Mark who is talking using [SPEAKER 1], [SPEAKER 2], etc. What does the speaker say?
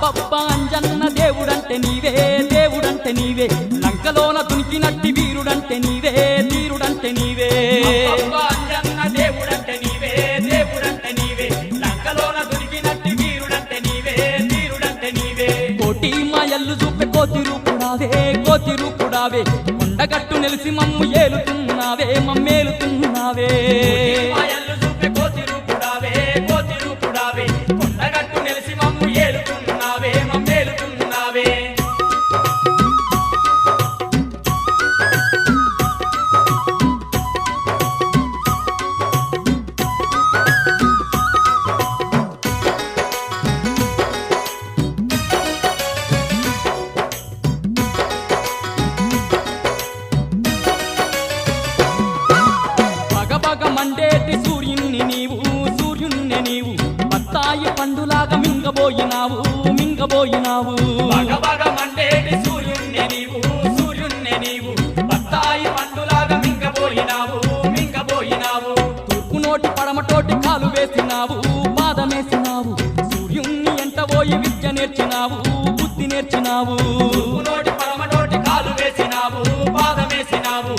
[SPEAKER 1] అబ్బబ్బా అంజన్న దేవుడంటే నీవే దేవుడంటే నీవే లంకలోన దునికినట్టి వీరుడంటే నీవే వీరుడంటే నీవే
[SPEAKER 2] అబ్బబ్బా అంజన్న దేవుడంటే నీవే దేవుడంటే నీవే లంకలోన దునికినట్టి వీరుడంటే నీవే వీరుడంటే నీవే
[SPEAKER 1] కోటి మాయల్లు చూపే కోతి రూపుడావే కొండగట్టు నిలిసి మమ్ము ఏలుతున్నావే మమ్మేలుతున్నావే
[SPEAKER 2] మాయల్లు చూపే కోతి రూపుడావే కొండగట్టు నిలిసి మమ్ము ఏలుతున్నావే మమ్మేలుతున్నావే
[SPEAKER 1] బగబగ మండేటి సూర్యుణ్ణి నీవు బత్తాయి పండులాగా మింగబోయినావు
[SPEAKER 2] బగబగ మండేటి సూర్యుణ్ణి నీవు బత్తాయి పండులాగా మింగబోయినావు
[SPEAKER 1] తూర్పు నోటి పడమటోటి కాలు వేసినావు పాదమేసినావు సూర్యుణ్ణి ఎంట పోయి విద్య నేర్చినావు బుద్ధి నేర్చినావు
[SPEAKER 2] నోటి పరమనోటి కాలు వేసినావు పాదమేసినావు